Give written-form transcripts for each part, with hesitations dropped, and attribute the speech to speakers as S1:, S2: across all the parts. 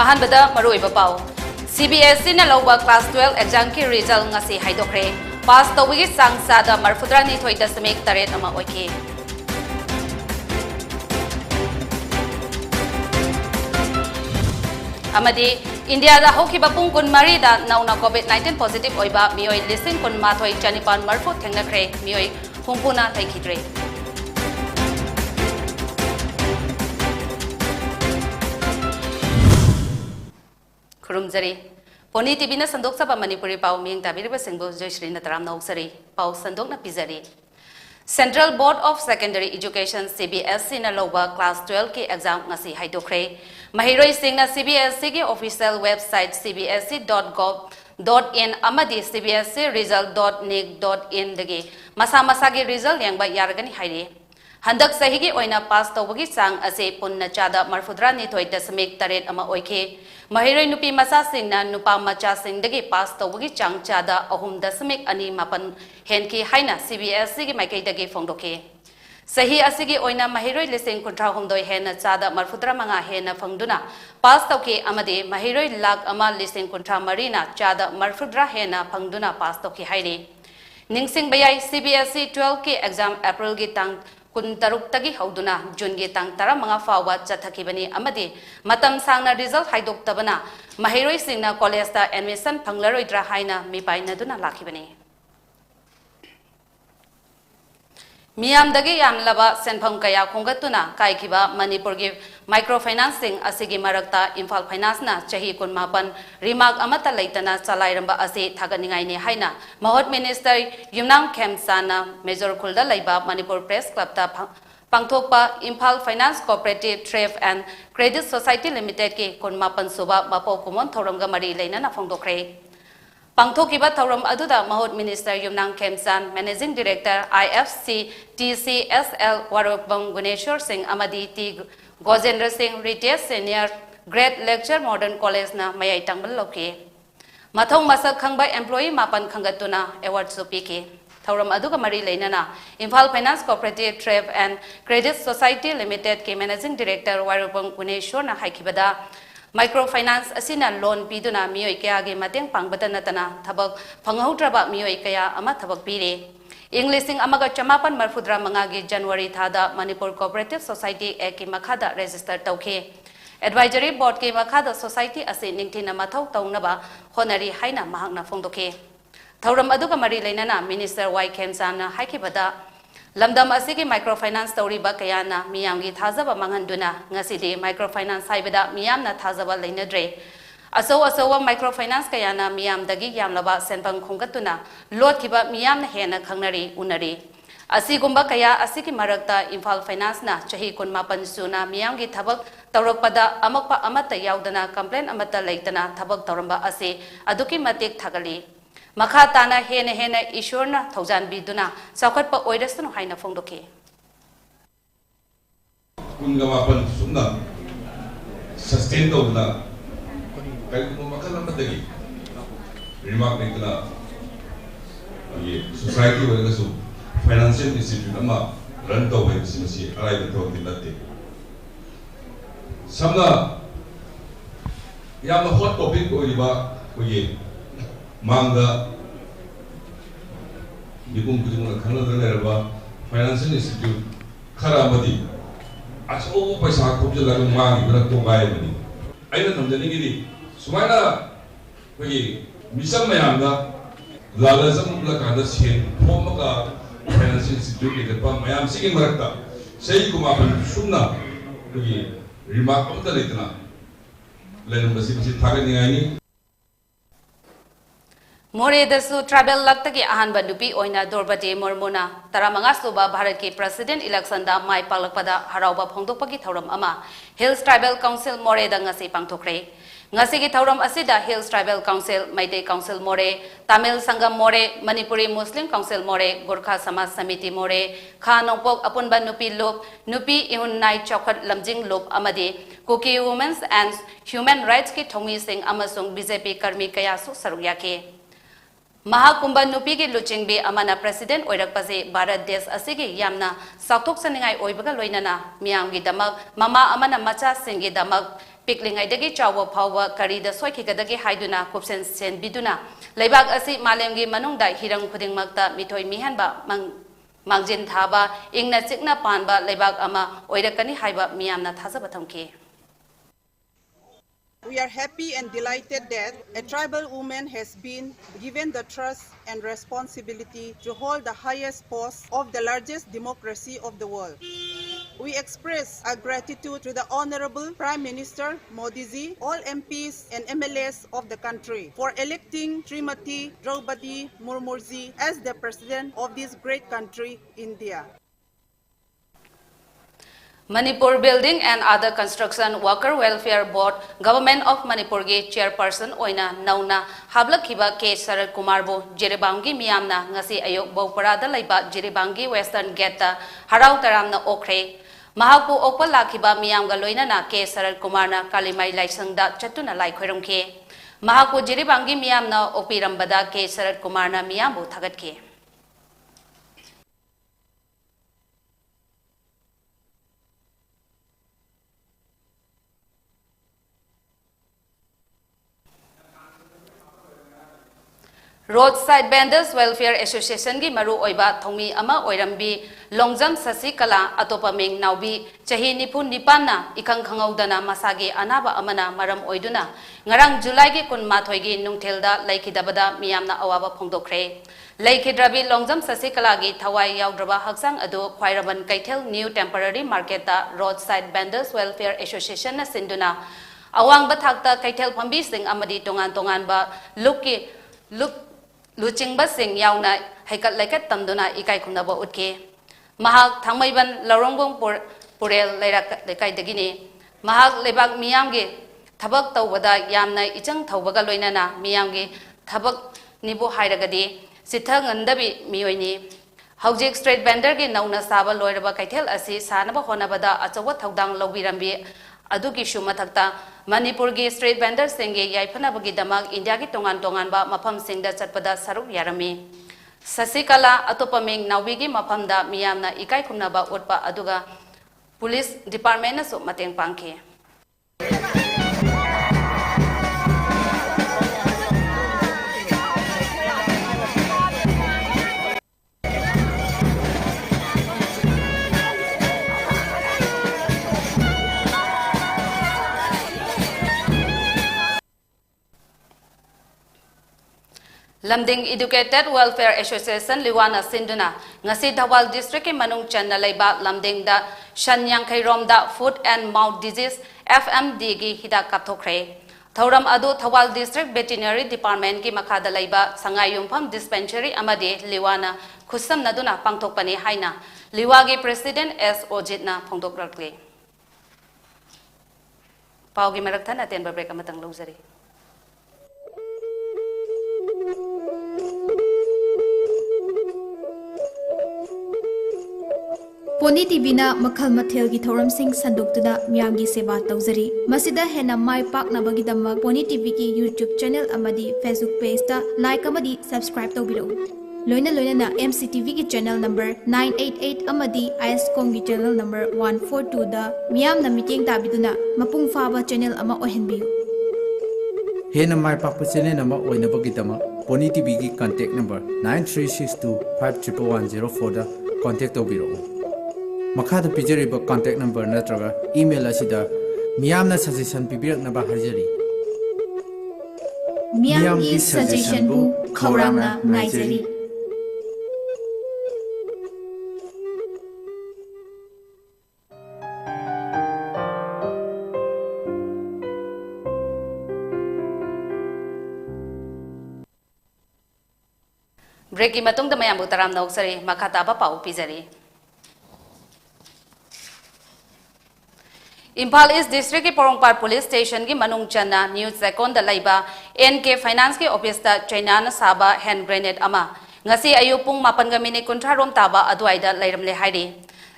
S1: अहानबदा मरुइबा pav CBSE na lawba class 12 exam ki result ngasi haidokre pass tawigi sangsada marfudra ni thoi dasmik taret ama oike amadi India da hoki bapung kun mari da nauna COVID-19 positive oiba mioi lising kun mathoi chanipan marfu thengnakre mioi humpuna thaikidre Kurumjari PONYTV na sandok sa Manipuri pau ming tabiri ba singbo JOYSHREE na taram na uksari pau sandok na pizari Central Board of Secondary Education CBSE na lawba class 12 ki exam ngasi haidokre mahiroi sing na CBSE ki official website cbse.gov.in amadi cbseresult.nic.in dagi masa gi result yang ba yaragani haire Handak sahigi oina pass tawagi sang ase punna chada marfudra ni thoi dasmik taret ama oike mahiroi nupi masa singna nupa macha singdagi pass tawagi chang chada ahum dasmik ani mapan henki haina CBSE gi maikai dagi phongdoke sahi asigi oina mahiroi lising kuntra humdoi hena chada marfudra manga hena phangduna pass tawke amade mahiroi lag ama lising kuntra marina chada marfudra hena phangduna pass tawke haire ningsing bayai CBSE 12 ki exam April gi tang kun taruk tagi hauduna June gi tang tara manga fawa chathakibani amadi matam sangna result haidok tabana mahiroi singna college ta admission phanglaroidra haina mipaina duna lakhibani Miyam dagi yamlaba senpham kaya khongatuna kaikhiba Manipur gi microfinancing asigi marakta Imphal Finance na chahi kun mapan remark amata leitana chalairamba ase thaganingai ne haina Mahot Minister WANGKHEMCHA na Major Khulda laiba Manipur Press Club ta pangthokpa Imphal Finance Cooperative Trade and Credit Society Limited ki kun mapan suba mapo kumon thoramga mari leina na phongdokre Pangthokiba thoram aduda Mahot Minister WANGKHEMCHA Managing Director IFC TCSL Warokbang Guneshwar Singh Amadi T Gojendra Singh Retired Senior Grade Lecture Modern College na mayai tangbal loke Mathong masak khangba employee mapan khangatuna award supike thoram aduga mari leinana Imphal Finance Cooperative Trade and Credit Society Limited ke Managing Director Warokbang Guneshwar na haikibada Microfinance asina loan piduna mioi kaya ge mateng pangbata natana thabak phangautraba mioi kaya ama thabak pire Englishing amaga chamapan marfudra mangagi January thada Manipur Cooperative Society Act ki makhada register tawke Advisory Board ki makhada society ase ningthina mathau tawnaba honari haina mahakna phongdoke Thauram aduga mari leinana Minister WANGKHEMCHA na haikibada Lamdam asigi microfinance tawriba kayana miyamgi thazaba manghanduna ngasidi microfinance haibada miyamna thazaba leinadre aso microfinance kayana miyamdagi yamlaba senpang khongatuna lotkiba miyamna hena khangnari unari asigumba kaya asigi marakta Imphal Finance na chahi kun mapan suna miyamgi thabak tawrakpada amakpa amata yaudana complaint amata leitana thabak tawramba ase aduki matik thagali Makha tana hena ishorna thaujan biduna sakhat pa oirasnu haina phongdoke
S2: Kungamapan sumna sustain tawna kai makala madagi remark nikla ye society wala su financial institute ama run tawai simasi arai thaw dinate samna yam hot topic oiba koye Manga Nipum Kujunga Kanada Financial Institute Karamadi Aso Paisa Kupila Mang, Burakogay Mani. I don't know the Nigiri Sumana Misamayanga Lalazam Blakanda Shin, Pomaka Financial Institute, the Pam Mayam singing Marakta, say Kumapan Suna remark of the Litana. Let him see Tagani.
S1: More dasu travel laktagi ahanba nupi oina dorbati mormona taramanga suba Bharat ki President election da mai palakpada harauba phongdokpagi thoram ama Hills Tribal Council more da ngasi pangthokre ngasi gi thoram asida Hills Tribal Council Maitei Council more Tamil Sangam more Manipuri Muslim Council more Gorkha Samaj Samiti more Kha Nongpok apunba nupi lop nupi ihunai chokhat lamjing lop amadi Kuki Women's and Human Rights ki thongmi sing amasung BJP karmi kaya su sarugyake Mahakumbha nupi ki luchingbi amana president oirakpase Bharat Desh asigi yamna sakthok saningai oibaga loinana miyamgi damak mama amana macha singi damak पिकलिंगाइदगी चावा फावा करीदा सोइखिगदगी हाइदुना कुपसेन सेन बिदुना लेबाग असि मालेमगी मनुंगदा हिरंग खुदिंगमक्ता मिथोय मिहनबा मांगजिन थाबा इंगना चिकना पानबा लेबाग अमा ओइरकनी हाइबा मियामना थाजबा थमकी
S3: We are happy and delighted that a tribal woman has been given the trust and responsibility to hold the highest post of the largest democracy of the world. We express our gratitude to the Honorable Prime Minister Modi ji, all MPs and MLAs of the country for electing Srimati Draupadi Murmu ji as the President of this great country, India.
S1: Manipur Building and Other Construction Worker Welfare Board Government of Manipur gi Chairperson oina nauna hablakhiba K Sarat Kumar bo Jiribangi miyamna ngasi ayok Bauparada laiba Jiribangi Western Gate ta harau taramna okre Mahakpu okpal lakhiba miyamga loinana K Sarat Kumar na Kalimai laisangda chatuna lai khoirumkhe Mahakpu Jiribangi miyamna opirambada K Sarat Kumar na miyambu thagatke Roadside Vendors Welfare Association gi maru oiba thongmi ama oirambi longjam sasikala atopa ming naubi chahi nipun nipanna ikang khangaudana masagi anaba amana maram oiduna ngarang July gi kunmathoi gi nungthelda laikidabada miyamna awaba phongdokre laikhidrabi longjam sasikala gi thawai yaudraba haksang adu khwairaban kaithel New Temporary Market ta Roadside Vendors Welfare Association na sinduna awang bathakta kaithel phambi sing amadi tongan ba look Luchingba sing yauna haikat laikat tamduna ikai khumnaba utke mahak thangmaiban laurongbong purel laikai dagini mahak lebak miyamge thabak tawbada yamna ichang thawbaga loinana miyamge thabak nibu hairagadi sitha ngandabi miyoini Haujik Street Vendor gi nauna saba loiraba kaithel asi sanaba honabada achawa thaudang lobirambi adugi shumathakta Manipur gi Street Vendor singe yaifanabagi damak India gi tongan ba mafam singda chatpada saruk yarami Sasikala atopaming nawigi mafamda miyamna ikai khumnaba utpa aduga Police Department na so mateng pangke Lamding Educated Welfare Association Liwana Sinduna ngasi Dhawal District ke manung channa laiba Lamding da Shanyang Khairom da Foot and Mouth Disease FMD gi hida kapthokre Thoram adu Dhawal District Veterinary Department ki makhada laiba Sangayumpham Dispensary amade Liwana khusam naduna pangthokpani haina Liwa gi President S Ojit na phongdokrakle Paugi marakthana ten break amatang lozari
S4: PONYTV na makhal mathel gi thoram sing sanduk tuda miyam gi seba tawjari masida hena mai pak na bagi damak PONYTV ki YouTube channel amadi Facebook page ta like amadi subscribe tawbiro loina na MCTV ki channel number 988 amadi ISCOM gi channel number 142 da miyam na meeting tabiduna mapung faba channel ama ohenbiu
S5: hena mai pak channel ama oina bagi damak PONYTV ki contact number 9362511104 da contact tawbiro Makhada pijariba contact number natraga email asida miyamna suggestion pibiraknaba harjari
S4: miyam gi suggestion bu khawramna ngaijari
S1: Break matung da mayam butaram nauksari makhata ba pau pijari Impal East District ki Porongpar Police Station ki manung channa news second da laiba NK Finance ki office ta China na saba hand grenade ama ngasi ayupung 8:30 rom taba aduaida lairamle hairi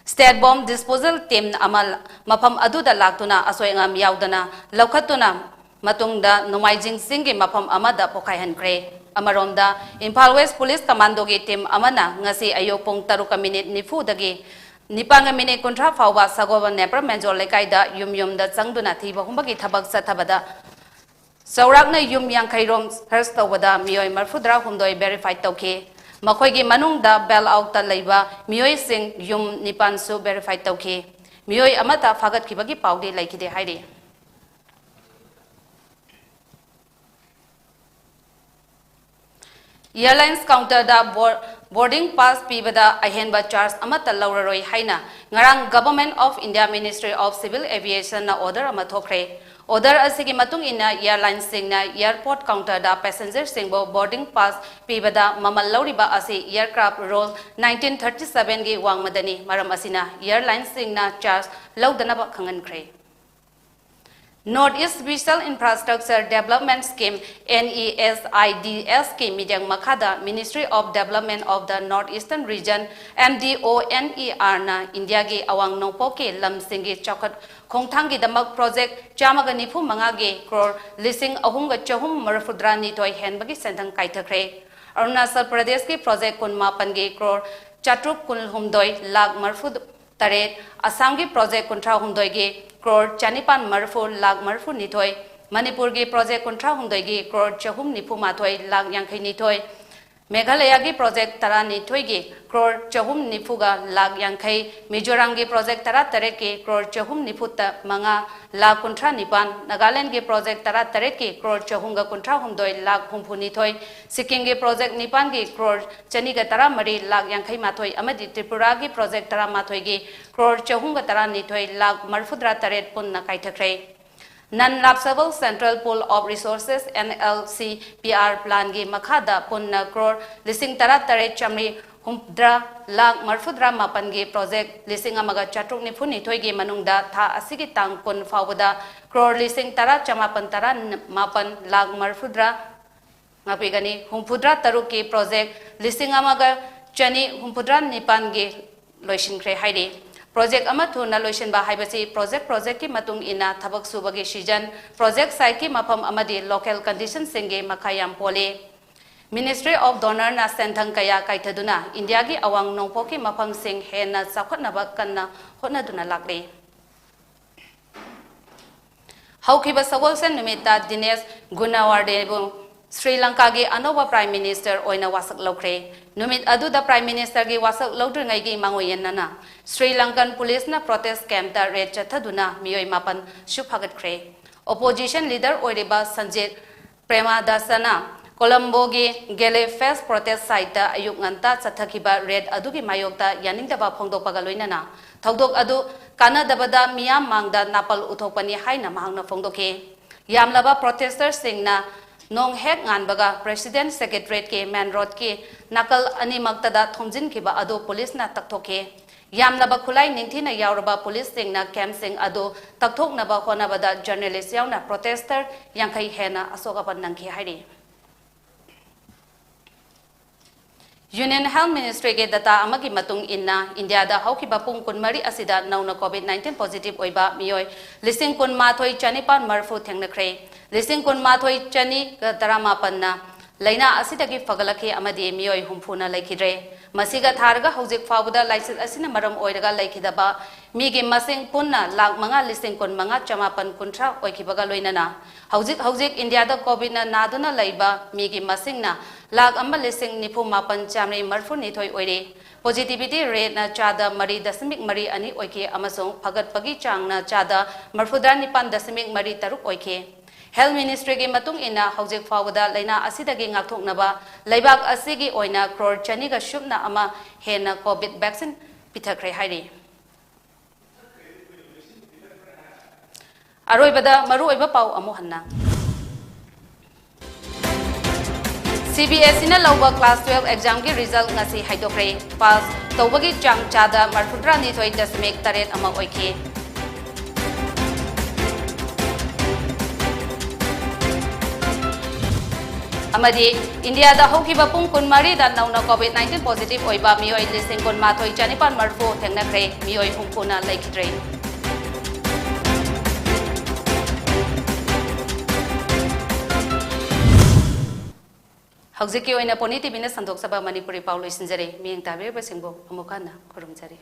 S1: State Bomb Disposal Team amal mafam adu da laktuna asoyangam yaudana laukhatuna matungda Nomaijing Singh ki mafam amada pokai hankre Amaronda Impal West Police Commando ki team amana ngasi ayupung 3:30 dagi Nipanga minute kontra fauba sagoba nepra menjol lekaida yum da changduna thiba humbagi thabak sathabada Saurakna yum yankairom first tawada mioi marfudra humdoi verified tauke Makoigi manungda bell out ta leiba mioi sing yum nipan su verified tauke mioi amata fagat kibagi paudi laikide hairi Airlines counter da boarding pass pibada ahenba charge amata lauraroi haina ngarang Government of India Ministry of Civil Aviation na order amathokre order asigi matung ina airlines singna airport counter da passenger singbo boarding pass pibada mamal lauriba asi aircraft rule 1937 gi wangmadani maram asina airlines singna charge laudanaba khangankre Northeast Visual Infrastructure Development Scheme NESIDS scheme midang makada Ministry of Development of the Northeastern Region MDONER na India gi awang nongpoke lamsingi chakot khongthang gi damak project chamaga nifu mangage crore lising ahumga chahum marfudra ni toy henbagi sendang kaithakre Arunachal Pradesh ki project kun mapan gi crore chatruk kun humdoi lag marfud taret Assam ki project kuntra humdoi gi crore chanipan marfu lag marfu nithoi Manipur gi project kuntra humdoi gi crore chahum nifu mathoi lag yankhai nithoi Meghalaya gi project tara nithoi gi crore chahum nifuga lag yankhai Mizoram gi project tara tare ki crore chahum nifuta manga lag kuntra nipan Nagaland gi project tara tare ki crore chahunga kuntra humdoi lag humpu nithoi Sikkim gi project nipan gi crore chaniga tara mari lag yankhai mathoi amadi Tripura gi project tara mathoi gi crore chahunga tara nithoi lag marfudra taret punna kaithakre Non-lapsable Central Pool of Resources NLCPR plan gi makhada punna crore lising tara tare chamri humdra lag marfudra mapan gi project lising amaga chatruk ni phuni thoi gi manungda tha asigi tang kun fawada crore lising tara chamapan tara mapan lag marfudra ngapigani humpudra taruk ki project lising amaga chani humpudra nipan gi loishin kre hairi Project amatu na loishin ba haibasi project ki matung ina thabak subagi season project site ki mapam amadi local conditions singe makayam pole Ministry of Donor na senthang kaya kaithaduna India gi awang nongpo ki mapam sing hena sakhotna ba kanna hotna duna lakle Haukiba sawolsen numita Dinesh Gunawardebo Sri Lanka gi anowa Prime Minister oina wasak lokre numit adu da Prime Minister gi wasak lodringai gi mangoyen nana Sri Lankan police na protest camp da red chathaduna mioi mapan shuphagat kre opposition leader oiriba Sanjit Premadasana Colombo gi gele fest protest site da ayuk nganta chathakiba red adu gi mayokta yaningdaba phongdokpaga loinana thodok adu kanadabada miyam mangda napal uthokpani haina mahangna phongdoke yamlaba protesters singna Nong hek ngan baga President Secretariat ke Man Road ke nakal ani magtada thomjin kiba ado police na takthoke yamna ba khulai ningthi na yauraba police sing na camp sing ado takthok na ba khona bada journalist yauna protester yankhai hena asoka ban nangki hairi Union Health Ministry ke data amagi matung inna India da haukiba pung kunmari asida nauna COVID-19 positive oiba mioi lising kun mathoi chanipan marfu thengnakre lising kun mathoi chani tarama panna laina asidagi fagalakhe amadi mioi humphuna laikhidre masiga tharga hojik fawda license asina maram oiraga laikhidaba migi masing punna lak manga lising kun manga chamapan kuntra oikibaga loinana hojik India da COVID na naduna laiba migi masing na lag amba lising nipu mapan chamri marfu nithoi oire positivity rate na chada mari dasamik mari ani oike amasong phagat pagi chang na chada marfudra nipan dasamik mari taruk oike Health Ministry gi matung ina hojik fawda laina asidagi ngakthoknaba laibak asigi oina crore chani ga shubna ama hena COVID vaccine pithakre hairi aroibada maru oiba pau amu hanna CBSE na lauba class 12 exam ki result ngasi haidokre pass tawbagi chang chada marfudra ni thoi dasmik taret ama oike amadi India da hokiba pung kunmari da nauna COVID-19 positive oiba mioi lising kun mathoi chanipan marfu thengnakre mioi humpuna laikhidre Hauzik oina PONYTV na sandok saba Manipuri Paulo isinjare miyang tabir basingbo amukana kurumjare